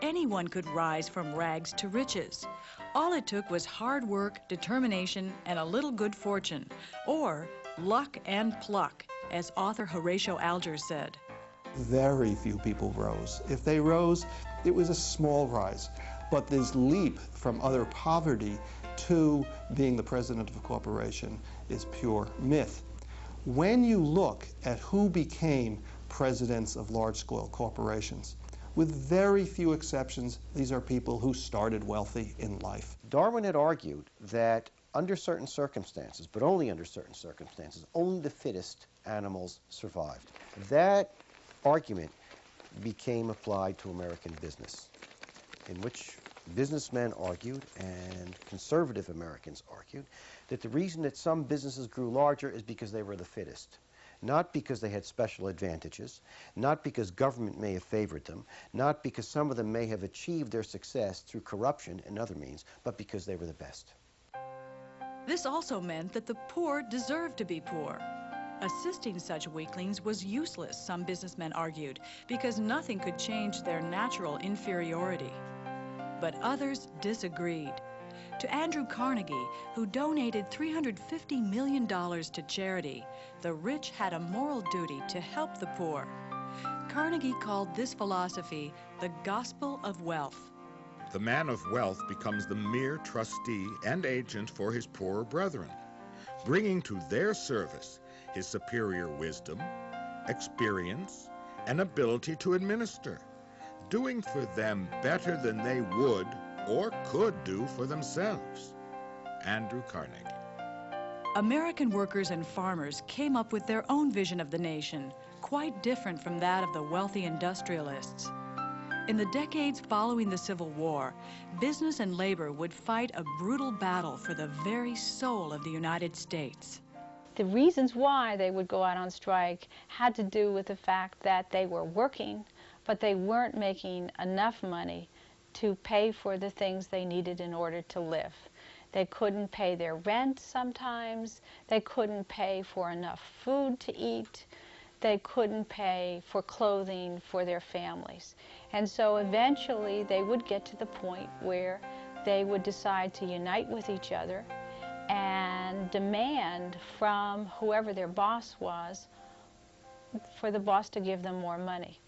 anyone could rise from rags to riches. All it took was hard work, determination, and a little good fortune, or luck and pluck, as author Horatio Alger said. Very few people rose. If they rose, it was a small rise. But this leap from utter poverty to being the president of a corporation is pure myth. When you look at who became presidents of large-scale corporations, with very few exceptions, these are people who started wealthy in life. Darwin had argued that under certain circumstances, but only under certain circumstances, only the fittest animals survived. That argument became applied to American business, in which businessmen argued, and conservative Americans argued, that the reason that some businesses grew larger is because they were the fittest. Not because they had special advantages, not because government may have favored them, not because some of them may have achieved their success through corruption and other means, but because they were the best. This also meant that the poor deserved to be poor. Assisting such weaklings was useless, some businessmen argued, because nothing could change their natural inferiority. But others disagreed. To Andrew Carnegie, who donated $350 million to charity, the rich had a moral duty to help the poor. Carnegie called this philosophy the gospel of wealth. The man of wealth becomes the mere trustee and agent for his poorer brethren, bringing to their service his superior wisdom, experience, and ability to administer, doing for them better than they would or could do for themselves. Andrew Carnegie. American workers and farmers came up with their own vision of the nation, quite different from that of the wealthy industrialists. In the decades following the Civil War, business and labor would fight a brutal battle for the very soul of the United States. The reasons why they would go out on strike had to do with the fact that they were working, but they weren't making enough money to pay for the things they needed in order to live. They couldn't pay their rent sometimes. They couldn't pay for enough food to eat. They couldn't pay for clothing for their families. And so eventually they would get to the point where they would decide to unite with each other and demand from whoever their boss was for the boss to give them more money.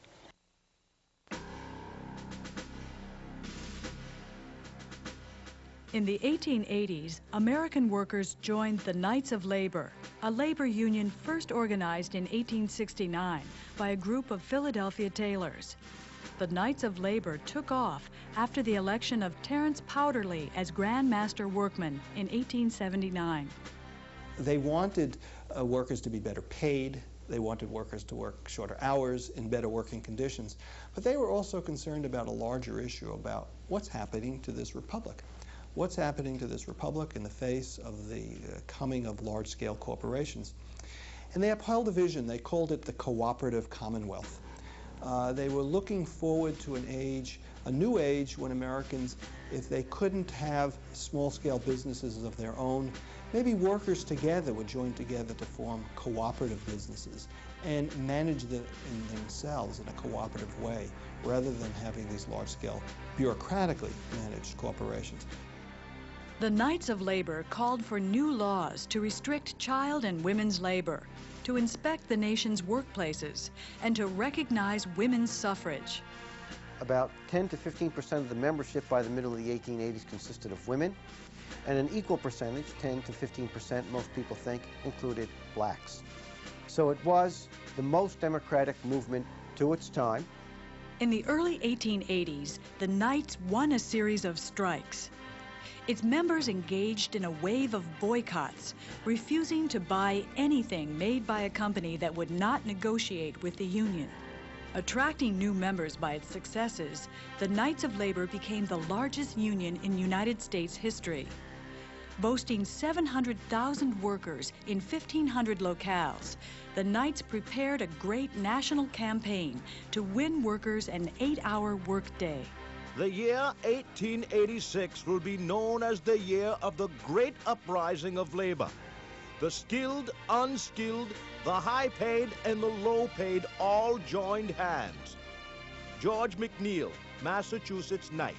In the 1880s, American workers joined the Knights of Labor, a labor union first organized in 1869 by a group of Philadelphia tailors. The Knights of Labor took off after the election of Terence Powderly as Grand Master Workman in 1879. They wanted workers to be better paid. They wanted workers to work shorter hours in better working conditions. But they were also concerned about a larger issue about what's happening to this republic. What's happening to this republic in the face of the coming of large-scale corporations? And they upheld a vision. They called it the cooperative commonwealth. They were looking forward to an age, a new age, when Americans, if they couldn't have small-scale businesses of their own, maybe workers together would join together to form cooperative businesses and manage them in themselves in a cooperative way, rather than having these large-scale, bureaucratically managed corporations. The Knights of Labor called for new laws to restrict child and women's labor, to inspect the nation's workplaces, and to recognize women's suffrage. About 10 to 15% of the membership by the middle of the 1880s consisted of women, and an equal percentage, 10 to 15%, most people think, included blacks. So it was the most democratic movement to its time. In the early 1880s, the Knights won a series of strikes. Its members engaged in a wave of boycotts, refusing to buy anything made by a company that would not negotiate with the union. Attracting new members by its successes, the Knights of Labor became the largest union in United States history. Boasting 700,000 workers in 1,500 locales, the Knights prepared a great national campaign to win workers an 8-hour workday. The year 1886 will be known as the year of the great uprising of labor. The skilled, unskilled, the high-paid, and the low-paid all joined hands. George McNeil, Massachusetts night.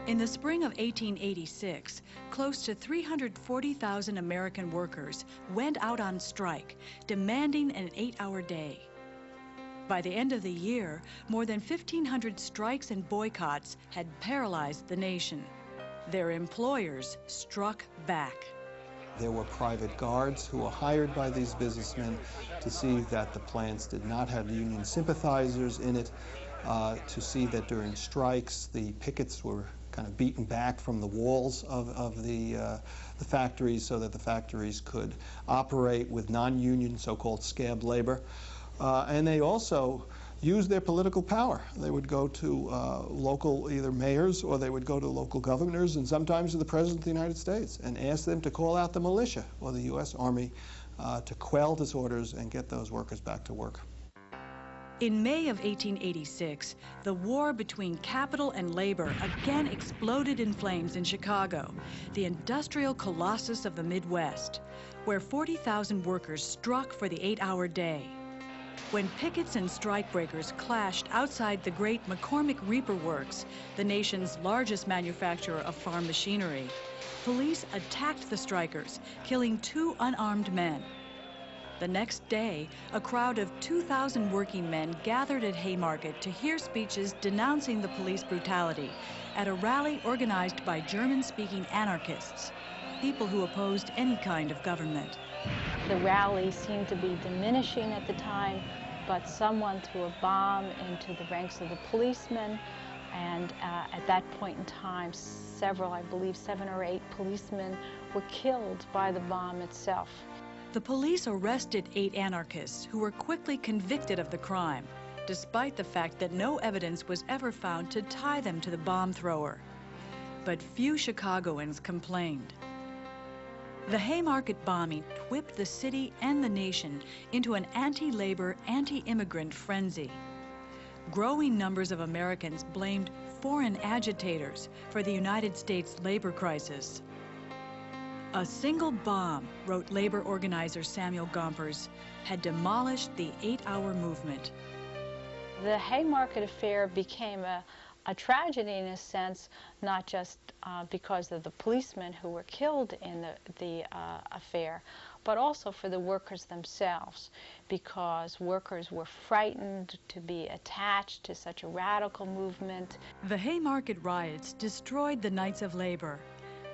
In the spring of 1886, close to 340,000 American workers went out on strike, demanding an 8-hour day. By the end of the year, more than 1,500 strikes and boycotts had paralyzed the nation. Their employers struck back. There were private guards who were hired by these businessmen to see that the plants did not have union sympathizers in it, to see that during strikes the pickets were kind of beaten back from the walls of the factories so that the factories could operate with non-union, so-called scab labor. And they also used their political power. They would go to local either mayors or they would go to local governors and sometimes to the President of the United States and ask them to call out the militia or the U.S. Army to quell disorders and get those workers back to work. In May of 1886, the war between capital and labor again exploded in flames in Chicago, the industrial colossus of the Midwest, where 40,000 workers struck for the 8-hour day. When pickets and strikebreakers clashed outside the great McCormick Reaper Works, the nation's largest manufacturer of farm machinery, police attacked the strikers, killing 2 unarmed men. The next day, a crowd of 2,000 working men gathered at Haymarket to hear speeches denouncing the police brutality at a rally organized by German-speaking anarchists, people who opposed any kind of government. The rally seemed to be diminishing at the time, but someone threw a bomb into the ranks of the policemen, and at that point in time, several, I believe 7 or 8 policemen were killed by the bomb itself. The police arrested 8 anarchists who were quickly convicted of the crime, despite the fact that no evidence was ever found to tie them to the bomb thrower. But few Chicagoans complained. The Haymarket bombing whipped the city and the nation into an anti-labor, anti-immigrant frenzy. Growing numbers of Americans blamed foreign agitators for the United States labor crisis. A single bomb, wrote labor organizer Samuel Gompers, had demolished the 8-hour movement. The Haymarket affair became a tragedy in a sense, not just because of the policemen who were killed in the affair, but also for the workers themselves, because workers were frightened to be attached to such a radical movement. The Haymarket riots destroyed the Knights of Labor,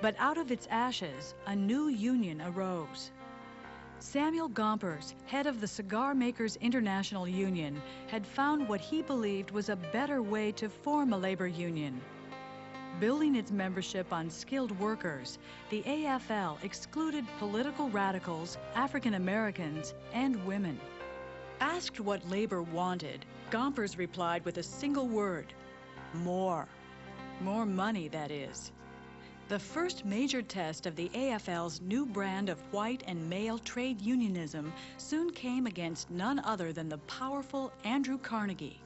but out of its ashes, a new union arose. Samuel Gompers, head of the Cigar Makers International Union, had found what he believed was a better way to form a labor union. Building its membership on skilled workers, the AFL excluded political radicals, African Americans, and women. Asked what labor wanted, Gompers replied with a single word: more. More money, that is. The first major test of the AFL's new brand of white and male trade unionism soon came against none other than the powerful Andrew Carnegie.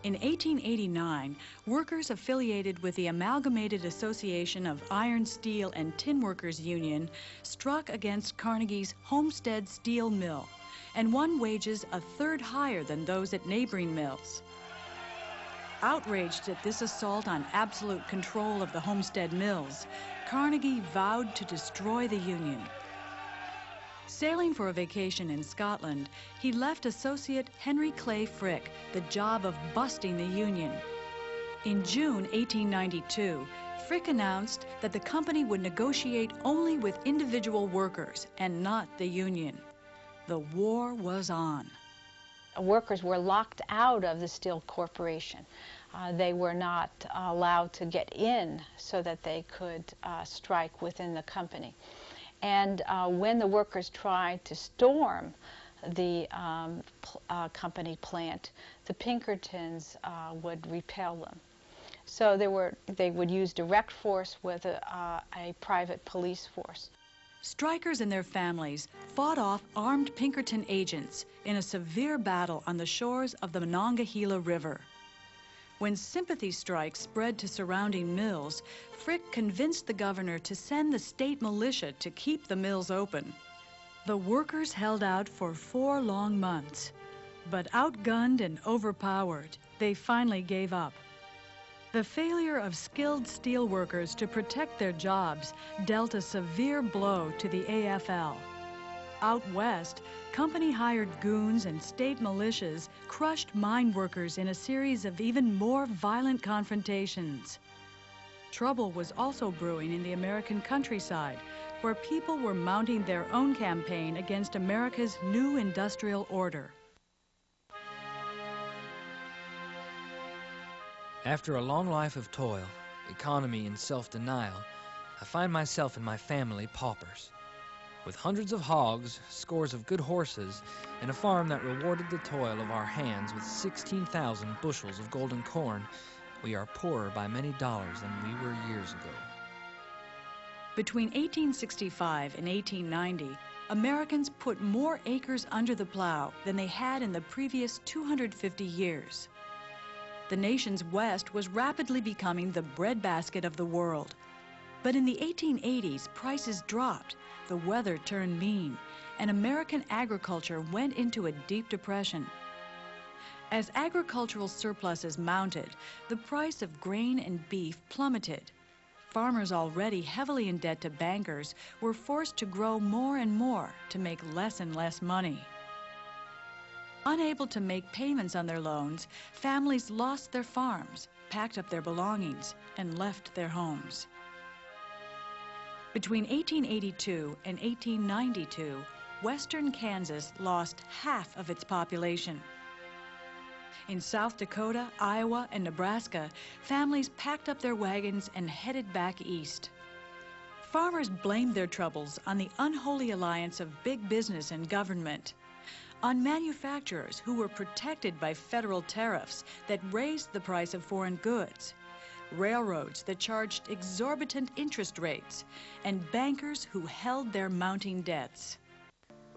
In 1889, workers affiliated with the Amalgamated Association of Iron, Steel, and Tin Workers Union struck against Carnegie's Homestead Steel Mill and won wages a third higher than those at neighboring mills. Outraged at this assault on absolute control of the Homestead mills, Carnegie vowed to destroy the union. Sailing for a vacation in Scotland, he left associate Henry Clay Frick the job of busting the union. In June 1892, Frick announced that the company would negotiate only with individual workers and not the union. The war was on. Workers were locked out of the Steel Corporation. They were not allowed to get in so that they could strike within the company. And when the workers tried to storm the company plant, the Pinkertons would repel them. So they would use direct force with a private police force. Strikers and their families fought off armed Pinkerton agents in a severe battle on the shores of the Monongahela River. When sympathy strikes spread to surrounding mills, Frick convinced the governor to send the state militia to keep the mills open. The workers held out for 4 long months, but outgunned and overpowered, they finally gave up. The failure of skilled steel workers to protect their jobs dealt a severe blow to the AFL. Out west, company-hired goons and state militias crushed mine workers in a series of even more violent confrontations. Trouble was also brewing in the American countryside, where people were mounting their own campaign against America's new industrial order. After a long life of toil, economy, and self-denial, I find myself and my family paupers. With hundreds of hogs, scores of good horses, and a farm that rewarded the toil of our hands with 16,000 bushels of golden corn, we are poorer by many dollars than we were years ago. Between 1865 and 1890, Americans put more acres under the plow than they had in the previous 250 years. The nation's west was rapidly becoming the breadbasket of the world. But in the 1880s, prices dropped, the weather turned mean, and American agriculture went into a deep depression. As agricultural surpluses mounted, the price of grain and beef plummeted. Farmers already heavily in debt to bankers were forced to grow more and more to make less and less money. Unable to make payments on their loans, families lost their farms, packed up their belongings, and left their homes. Between 1882 and 1892, western Kansas lost half of its population. In South Dakota, Iowa, and Nebraska, families packed up their wagons and headed back east. Farmers blamed their troubles on the unholy alliance of big business and government, on manufacturers who were protected by federal tariffs that raised the price of foreign goods, railroads that charged exorbitant interest rates, and bankers who held their mounting debts.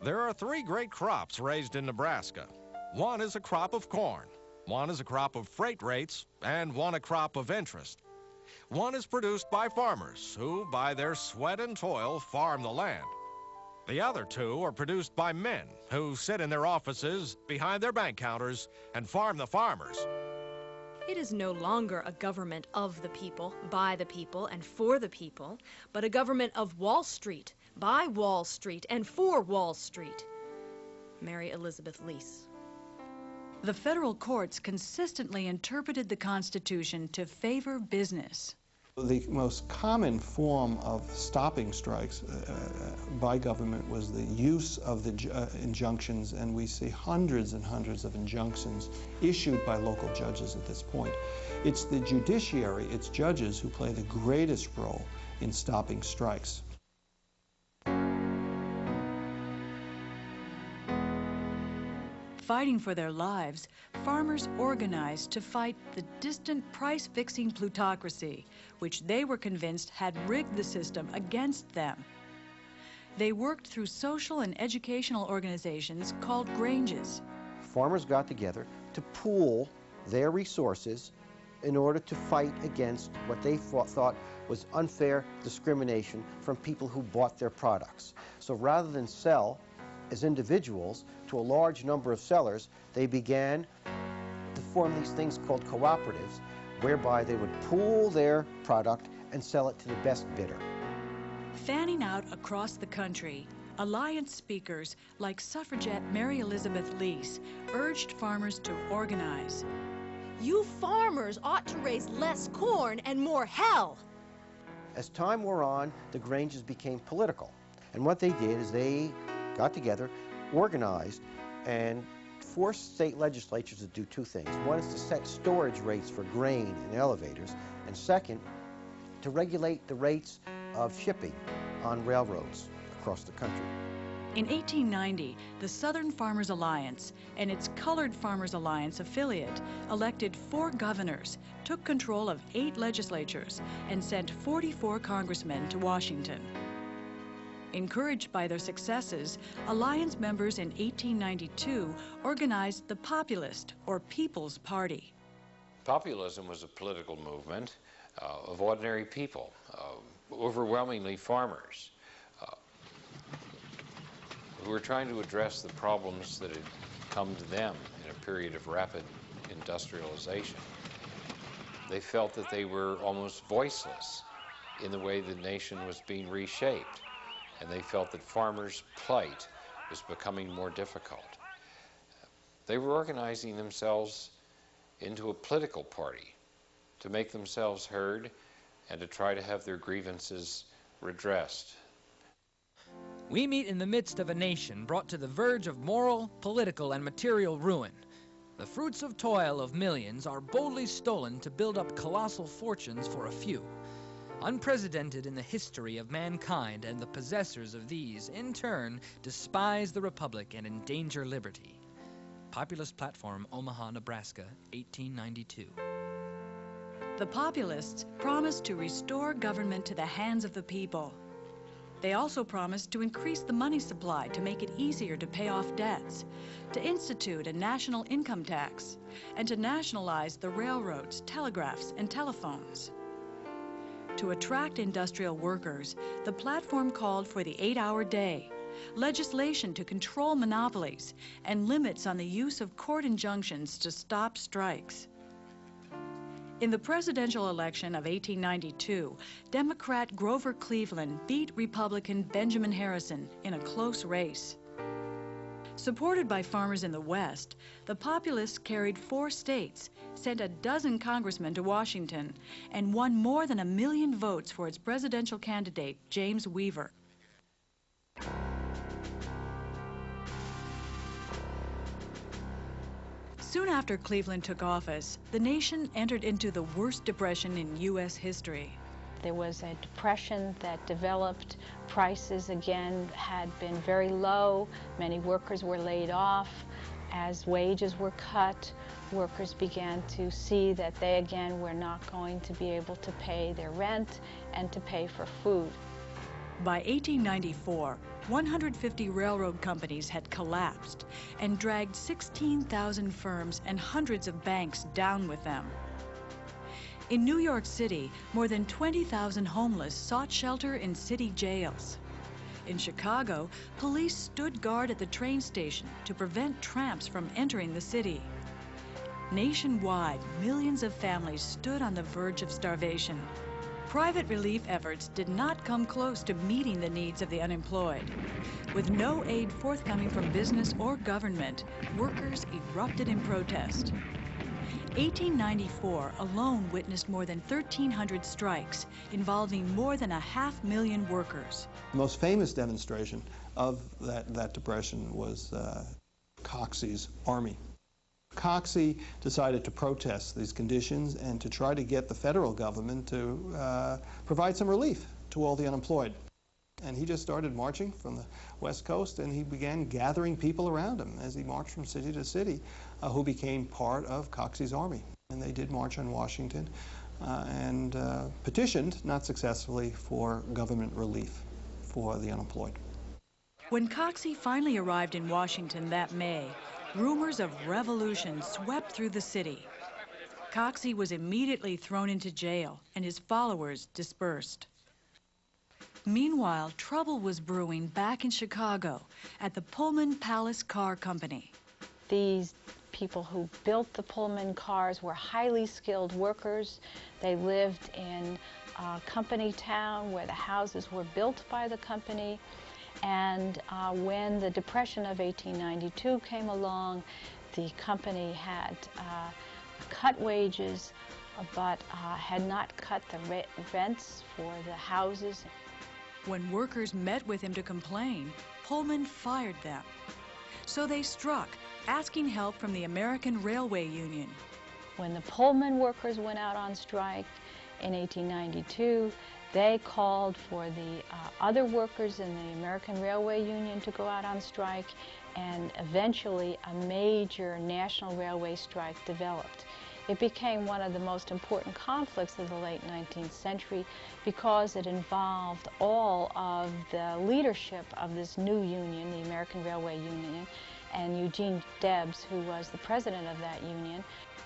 There are 3 great crops raised in Nebraska. One is a crop of corn, one is a crop of freight rates, and one a crop of interest. One is produced by farmers who, by their sweat and toil, farm the land. The other 2 are produced by men who sit in their offices behind their bank counters and farm the farmers. It is no longer a government of the people, by the people, and for the people, but a government of Wall Street, by Wall Street, and for Wall Street. Mary Elizabeth Lease. The federal courts consistently interpreted the Constitution to favor business. The most common form of stopping strikes by government was the use of the injunctions, and we see hundreds and hundreds of injunctions issued by local judges at this point. It's the judiciary, it's judges who play the greatest role in stopping strikes. Fighting for their lives, farmers organized to fight the distant price-fixing plutocracy, which they were convinced had rigged the system against them. They worked through social and educational organizations called granges. Farmers got together to pool their resources in order to fight against what they thought was unfair discrimination from people who bought their products. So rather than sell as individuals to a large number of sellers, they began to form these things called cooperatives, whereby they would pool their product and sell it to the best bidder. Fanning out across the country, alliance speakers like suffragette Mary Elizabeth Lease urged farmers to organize. You farmers ought to raise less corn and more hell. As time wore on, the granges became political. And what they did is they got together, organized, and forced state legislatures to do 2 things. One is to set storage rates for grain in elevators, and second, to regulate the rates of shipping on railroads across the country. In 1890, the Southern Farmers Alliance and its Colored Farmers Alliance affiliate elected 4 governors, took control of 8 legislatures, and sent 44 congressmen to Washington. Encouraged by their successes, Alliance members in 1892 organized the Populist, or People's Party. Populism was a political movement of ordinary people, overwhelmingly farmers, who were trying to address the problems that had come to them in a period of rapid industrialization. They felt that they were almost voiceless in the way the nation was being reshaped, and they felt that farmers' plight was becoming more difficult. They were organizing themselves into a political party to make themselves heard and to try to have their grievances redressed. We meet in the midst of a nation brought to the verge of moral, political, and material ruin. The fruits of toil of millions are boldly stolen to build up colossal fortunes for a few. Unprecedented in the history of mankind, and the possessors of these, in turn, despise the Republic and endanger liberty. Populist Platform, Omaha, Nebraska, 1892. The Populists promised to restore government to the hands of the people. They also promised to increase the money supply to make it easier to pay off debts, to institute a national income tax, and to nationalize the railroads, telegraphs, and telephones. To attract industrial workers, the platform called for the 8-hour day, legislation to control monopolies, and limits on the use of court injunctions to stop strikes. In the presidential election of 1892, Democrat Grover Cleveland beat Republican Benjamin Harrison in a close race. Supported by farmers in the West, the Populists carried 4 states, sent a dozen congressmen to Washington, and won more than 1 million votes for its presidential candidate, James Weaver. Soon after Cleveland took office, the nation entered into the worst depression in U.S. history. There was a depression that developed. Prices again had been very low. Many workers were laid off. As wages were cut, workers began to see that they again were not going to be able to pay their rent and to pay for food. By 1894, 150 railroad companies had collapsed and dragged 16,000 firms and hundreds of banks down with them. In New York City, more than 20,000 homeless sought shelter in city jails. In Chicago, police stood guard at the train station to prevent tramps from entering the city. Nationwide, millions of families stood on the verge of starvation. Private relief efforts did not come close to meeting the needs of the unemployed. With no aid forthcoming from business or government, workers erupted in protest. 1894 alone witnessed more than 1,300 strikes, involving more than 500,000 workers. The most famous demonstration of that depression was Coxey's Army. Coxey decided to protest these conditions and to try to get the federal government to provide some relief to all the unemployed. And he just started marching from the West Coast, and he began gathering people around him as he marched from city to city who became part of Coxey's Army. And they did march on Washington and petitioned, not successfully, for government relief for the unemployed. When Coxey finally arrived in Washington that May, rumors of revolution swept through the city. Coxey was immediately thrown into jail, and his followers dispersed. Meanwhile, trouble was brewing back in Chicago at the Pullman Palace Car Company. These people who built the Pullman cars were highly skilled workers. They lived in a company town where the houses were built by the company. And when the Depression of 1892 came along, the company had cut wages, but had not cut the rents for the houses. When workers met with him to complain, Pullman fired them. So they struck, asking help from the American Railway Union. When the Pullman workers went out on strike in 1892, they called for the other workers in the American Railway Union to go out on strike, and eventually a major national railway strike developed. It became one of the most important conflicts of the late 19th century because it involved all of the leadership of this new union, the American Railway Union, and Eugene Debs, who was the president of that union.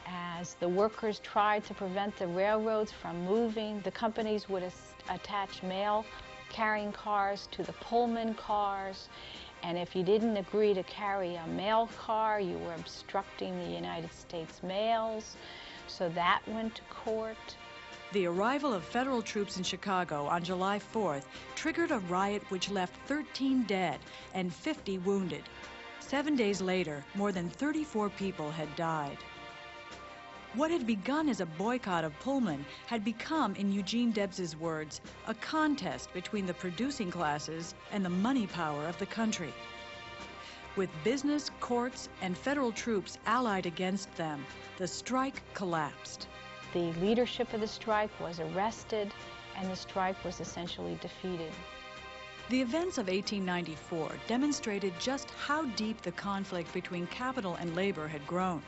As the workers tried to prevent the railroads from moving, the companies would attach mail carrying cars to the Pullman cars, and if you didn't agree to carry a mail car, you were obstructing the United States mails, so that went to court. The arrival of federal troops in Chicago on July 4th triggered a riot which left 13 dead and 50 wounded. 7 days later, more than 34 people had died. What had begun as a boycott of Pullman had become, in Eugene Debs's words, a contest between the producing classes and the money power of the country. With business, courts, and federal troops allied against them, the strike collapsed. The leadership of the strike was arrested, and the strike was essentially defeated. The events of 1894 demonstrated just how deep the conflict between capital and labor had grown.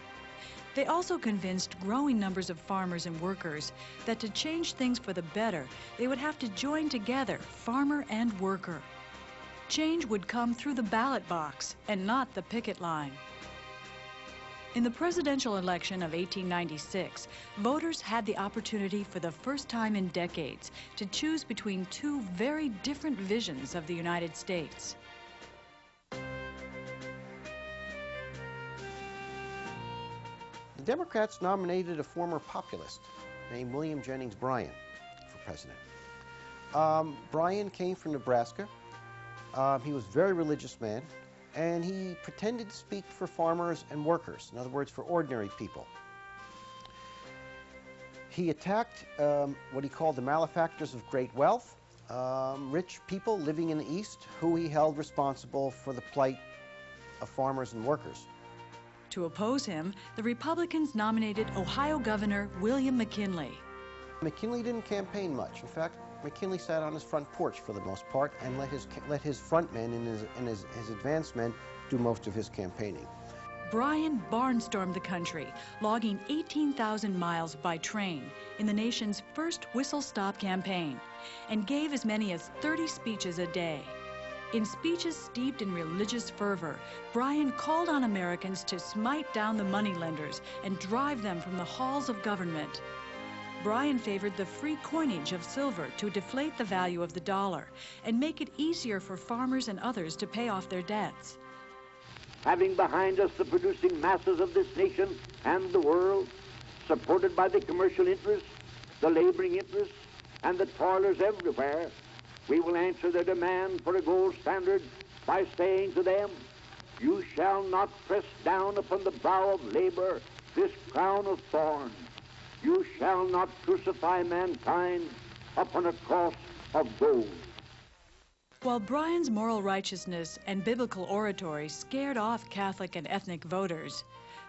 They also convinced growing numbers of farmers and workers that to change things for the better, they would have to join together, farmer and worker. Change would come through the ballot box and not the picket line. In the presidential election of 1896, voters had the opportunity for the first time in decades to choose between two very different visions of the United States. The Democrats nominated a former populist named William Jennings Bryan for president. Bryan came from Nebraska. He was a very religious man, and he pretended to speak for farmers and workers, in other words, for ordinary people. He attacked what he called the malefactors of great wealth, rich people living in the East who he held responsible for the plight of farmers and workers. To oppose him, the Republicans nominated Ohio Governor William McKinley. McKinley didn't campaign much. In fact, McKinley sat on his front porch for the most part and let his front men and his advance men do most of his campaigning. Bryan barnstormed the country, logging 18,000 miles by train in the nation's first whistle-stop campaign, and gave as many as 30 speeches a day. In speeches steeped in religious fervor, Bryan called on Americans to smite down the moneylenders and drive them from the halls of government. Bryan favored the free coinage of silver to deflate the value of the dollar and make it easier for farmers and others to pay off their debts. Having behind us the producing masses of this nation and the world, supported by the commercial interests, the laboring interests, and the toilers everywhere, we will answer their demand for a gold standard by saying to them, you shall not press down upon the brow of labor this crown of thorns. You shall not crucify mankind upon a cross of gold. While Bryan's moral righteousness and biblical oratory scared off Catholic and ethnic voters,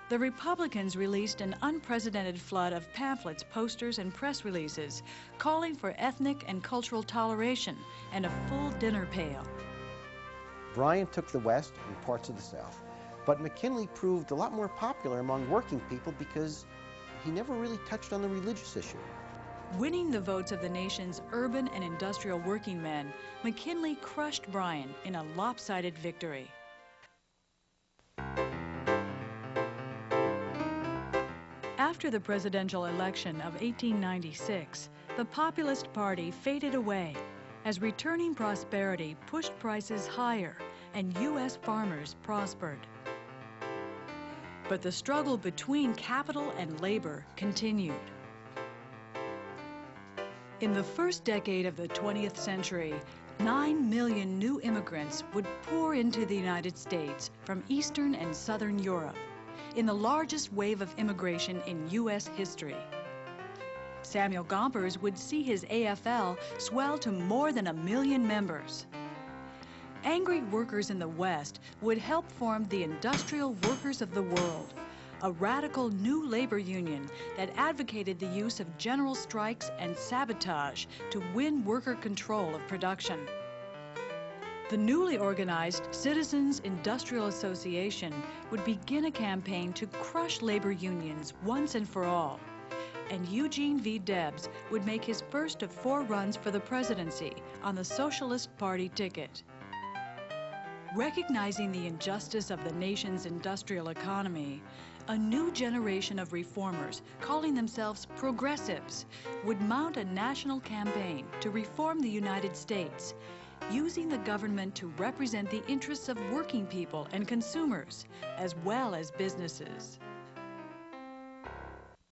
the Republicans released an unprecedented flood of pamphlets, posters, and press releases calling for ethnic and cultural toleration and a full dinner pail. Bryan took the West and parts of the South, but McKinley proved a lot more popular among working people because he never really touched on the religious issue. Winning the votes of the nation's urban and industrial working men, McKinley crushed Bryan in a lopsided victory. After the presidential election of 1896, the Populist Party faded away as returning prosperity pushed prices higher and U.S. farmers prospered. But the struggle between capital and labor continued. In the first decade of the 20th century, 9 million new immigrants would pour into the United States from Eastern and Southern Europe, in the largest wave of immigration in U.S. history. Samuel Gompers would see his AFL swell to more than 1 million members. Angry workers in the West would help form the Industrial Workers of the World, a radical new labor union that advocated the use of general strikes and sabotage to win worker control of production. The newly organized Citizens Industrial Association would begin a campaign to crush labor unions once and for all, and Eugene V. Debs would make his first of 4 runs for the presidency on the Socialist Party ticket. Recognizing the injustice of the nation's industrial economy, a new generation of reformers, calling themselves progressives, would mount a national campaign to reform the United States, using the government to represent the interests of working people and consumers, as well as businesses.